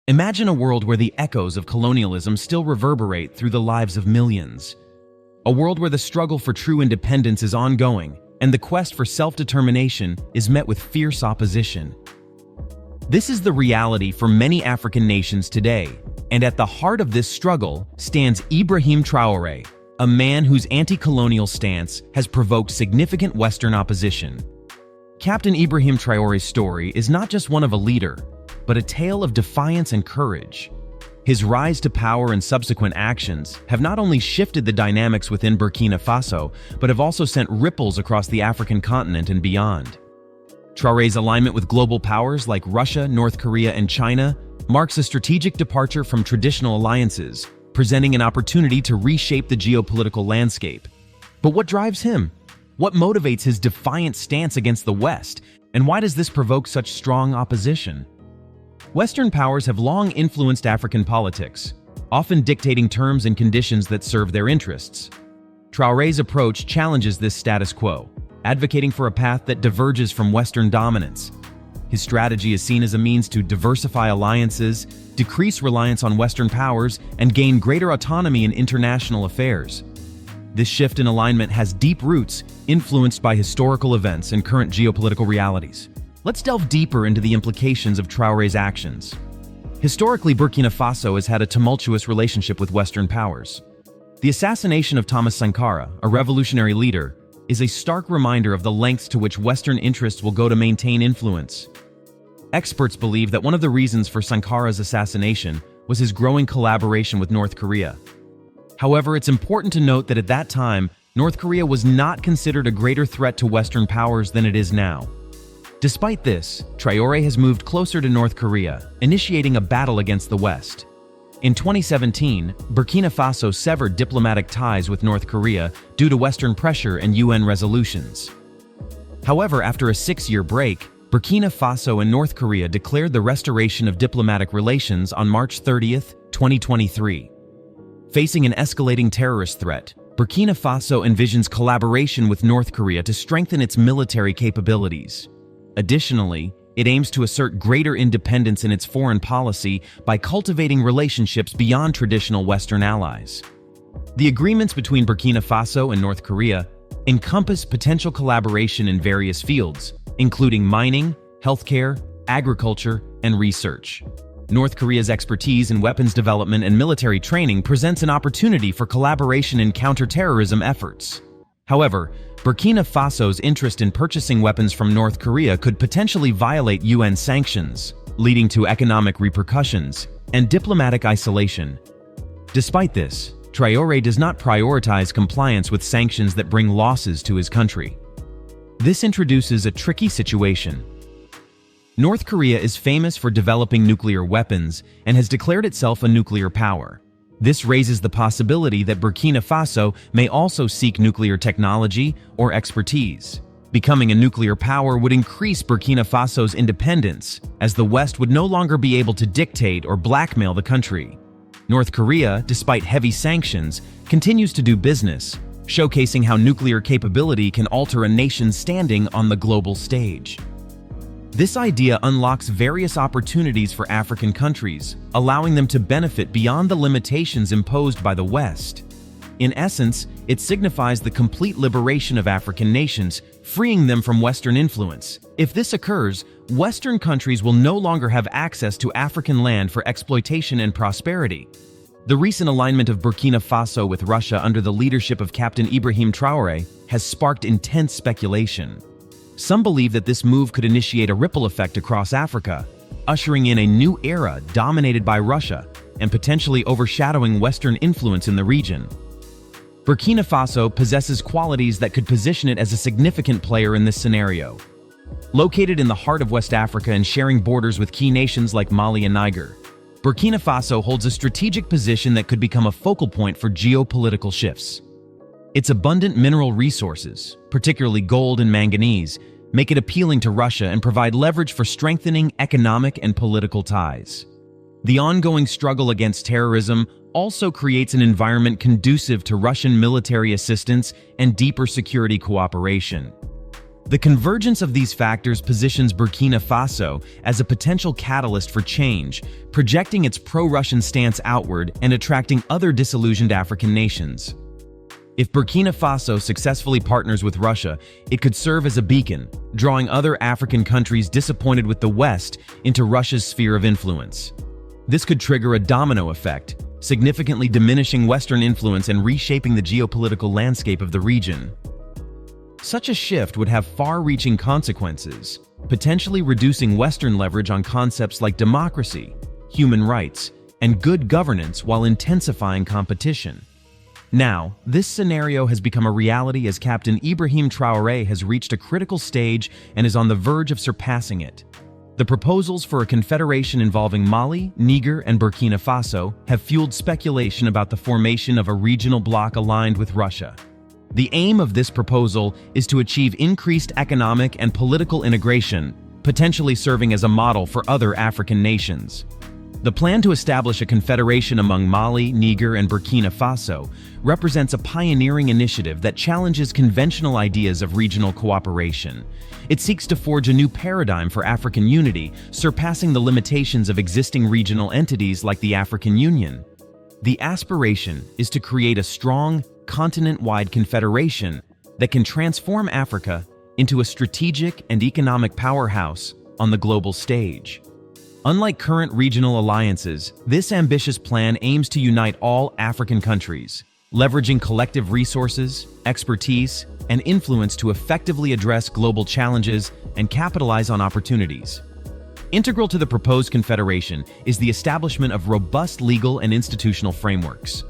Imagine a world where the echoes of colonialism still reverberate through the lives of millions. A world where the struggle for true independence is ongoing and the quest for self-determination is met with fierce opposition. This is the reality for many African nations today, and at the heart of this struggle stands Ibrahim Traoré, a man whose anti-colonial stance has provoked significant Western opposition. Captain Ibrahim Traoré's story is not just one of a leader, but a tale of defiance and courage. His rise to power and subsequent actions have not only shifted the dynamics within Burkina Faso, but have also sent ripples across the African continent and beyond. Traoré's alignment with global powers like Russia, North Korea, and China marks a strategic departure from traditional alliances, presenting an opportunity to reshape the geopolitical landscape. But what drives him? What motivates his defiant stance against the West? And why does this provoke such strong opposition? Western powers have long influenced African politics, often dictating terms and conditions that serve their interests. Traoré's approach challenges this status quo, advocating for a path that diverges from Western dominance. His strategy is seen as a means to diversify alliances, decrease reliance on Western powers, and gain greater autonomy in international affairs. This shift in alignment has deep roots, influenced by historical events and current geopolitical realities. Let's delve deeper into the implications of Traoré's actions. Historically, Burkina Faso has had a tumultuous relationship with Western powers. The assassination of Thomas Sankara, a revolutionary leader, is a stark reminder of the lengths to which Western interests will go to maintain influence. Experts believe that one of the reasons for Sankara's assassination was his growing collaboration with North Korea. However, it's important to note that at that time, North Korea was not considered a greater threat to Western powers than it is now. Despite this, Traoré has moved closer to North Korea, initiating a battle against the West. In 2017, Burkina Faso severed diplomatic ties with North Korea due to Western pressure and UN resolutions. However, after a 6-year break, Burkina Faso and North Korea declared the restoration of diplomatic relations on March 30, 2023. Facing an escalating terrorist threat, Burkina Faso envisions collaboration with North Korea to strengthen its military capabilities. Additionally, it aims to assert greater independence in its foreign policy by cultivating relationships beyond traditional Western allies. The agreements between Burkina Faso and North Korea encompass potential collaboration in various fields, including mining, healthcare, agriculture, and research. North Korea's expertise in weapons development and military training presents an opportunity for collaboration in counterterrorism efforts. However, Burkina Faso's interest in purchasing weapons from North Korea could potentially violate UN sanctions, leading to economic repercussions and diplomatic isolation. Despite this, Traoré does not prioritize compliance with sanctions that bring losses to his country. This introduces a tricky situation. North Korea is famous for developing nuclear weapons and has declared itself a nuclear power. This raises the possibility that Burkina Faso may also seek nuclear technology or expertise. Becoming a nuclear power would increase Burkina Faso's independence, as the West would no longer be able to dictate or blackmail the country. North Korea, despite heavy sanctions, continues to do business, showcasing how nuclear capability can alter a nation's standing on the global stage. This idea unlocks various opportunities for African countries, allowing them to benefit beyond the limitations imposed by the West. In essence, it signifies the complete liberation of African nations, freeing them from Western influence. If this occurs, Western countries will no longer have access to African land for exploitation and prosperity. The recent alignment of Burkina Faso with Russia under the leadership of Captain Ibrahim Traoré has sparked intense speculation. Some believe that this move could initiate a ripple effect across Africa, ushering in a new era dominated by Russia and potentially overshadowing Western influence in the region. Burkina Faso possesses qualities that could position it as a significant player in this scenario. Located in the heart of West Africa and sharing borders with key nations like Mali and Niger, Burkina Faso holds a strategic position that could become a focal point for geopolitical shifts. Its abundant mineral resources, particularly gold and manganese, make it appealing to Russia and provide leverage for strengthening economic and political ties. The ongoing struggle against terrorism also creates an environment conducive to Russian military assistance and deeper security cooperation. The convergence of these factors positions Burkina Faso as a potential catalyst for change, projecting its pro-Russian stance outward and attracting other disillusioned African nations. If Burkina Faso successfully partners with Russia, it could serve as a beacon, drawing other African countries disappointed with the West into Russia's sphere of influence. This could trigger a domino effect, significantly diminishing Western influence and reshaping the geopolitical landscape of the region. Such a shift would have far-reaching consequences, potentially reducing Western leverage on concepts like democracy, human rights, and good governance while intensifying competition. Now, this scenario has become a reality as Captain Ibrahim Traoré has reached a critical stage and is on the verge of surpassing it. The proposals for a confederation involving Mali, Niger, and Burkina Faso have fueled speculation about the formation of a regional bloc aligned with Russia. The aim of this proposal is to achieve increased economic and political integration, potentially serving as a model for other African nations. The plan to establish a confederation among Mali, Niger, and Burkina Faso represents a pioneering initiative that challenges conventional ideas of regional cooperation. It seeks to forge a new paradigm for African unity, surpassing the limitations of existing regional entities like the African Union. The aspiration is to create a strong, continent-wide confederation that can transform Africa into a strategic and economic powerhouse on the global stage. Unlike current regional alliances, this ambitious plan aims to unite all African countries, leveraging collective resources, expertise, and influence to effectively address global challenges and capitalize on opportunities. Integral to the proposed confederation is the establishment of robust legal and institutional frameworks.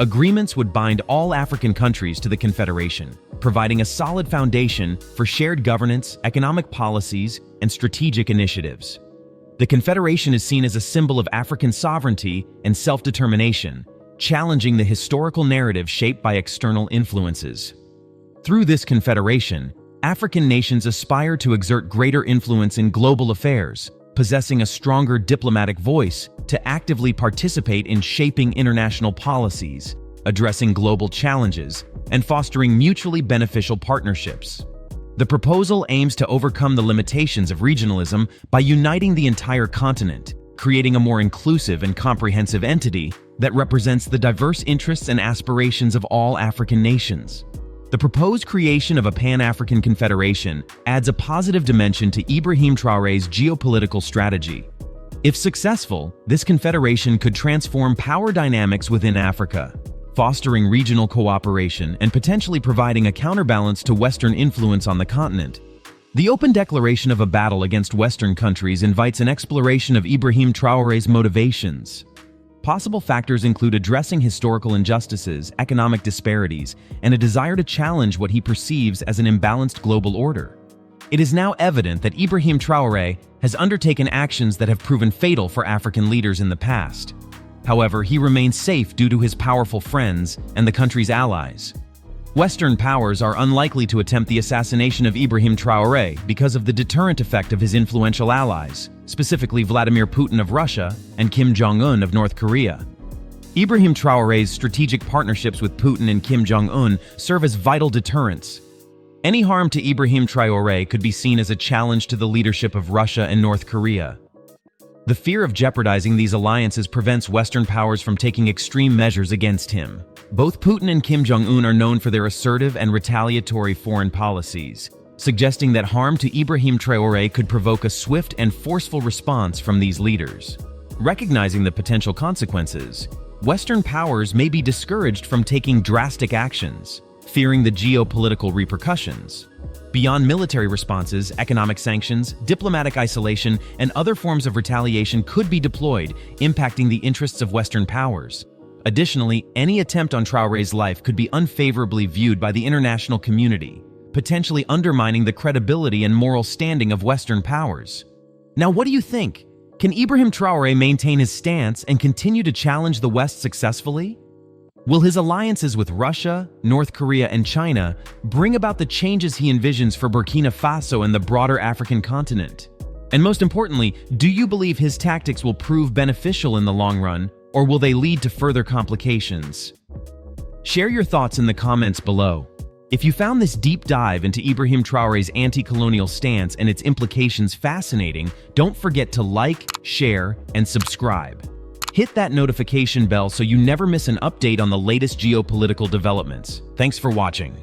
Agreements would bind all African countries to the confederation, providing a solid foundation for shared governance, economic policies, and strategic initiatives. The confederation is seen as a symbol of African sovereignty and self-determination, challenging the historical narrative shaped by external influences. Through this confederation, African nations aspire to exert greater influence in global affairs, possessing a stronger diplomatic voice to actively participate in shaping international policies, addressing global challenges, and fostering mutually beneficial partnerships. The proposal aims to overcome the limitations of regionalism by uniting the entire continent, creating a more inclusive and comprehensive entity that represents the diverse interests and aspirations of all African nations. The proposed creation of a Pan-African Confederation adds a positive dimension to Ibrahim Traoré's geopolitical strategy. If successful, this confederation could transform power dynamics within Africa, fostering regional cooperation and potentially providing a counterbalance to Western influence on the continent. The open declaration of a battle against Western countries invites an exploration of Ibrahim Traoré's motivations. Possible factors include addressing historical injustices, economic disparities, and a desire to challenge what he perceives as an imbalanced global order. It is now evident that Ibrahim Traoré has undertaken actions that have proven fatal for African leaders in the past. However, he remains safe due to his powerful friends and the country's allies. Western powers are unlikely to attempt the assassination of Ibrahim Traoré because of the deterrent effect of his influential allies, specifically Vladimir Putin of Russia and Kim Jong-un of North Korea. Ibrahim Traoré's strategic partnerships with Putin and Kim Jong-un serve as vital deterrents. Any harm to Ibrahim Traoré could be seen as a challenge to the leadership of Russia and North Korea. The fear of jeopardizing these alliances prevents Western powers from taking extreme measures against him. Both Putin and Kim Jong-un are known for their assertive and retaliatory foreign policies, suggesting that harm to Ibrahim Traoré could provoke a swift and forceful response from these leaders. Recognizing the potential consequences, Western powers may be discouraged from taking drastic actions, fearing the geopolitical repercussions. Beyond military responses, economic sanctions, diplomatic isolation, and other forms of retaliation could be deployed, impacting the interests of Western powers. Additionally, any attempt on Traoré's life could be unfavorably viewed by the international community, potentially undermining the credibility and moral standing of Western powers. Now, what do you think? Can Ibrahim Traoré maintain his stance and continue to challenge the West successfully? Will his alliances with Russia, North Korea, and China bring about the changes he envisions for Burkina Faso and the broader African continent? And most importantly, do you believe his tactics will prove beneficial in the long run, or will they lead to further complications? Share your thoughts in the comments below. If you found this deep dive into Ibrahim Traoré's anti-colonial stance and its implications fascinating, don't forget to like, share, and subscribe. Hit that notification bell so you never miss an update on the latest geopolitical developments. Thanks for watching.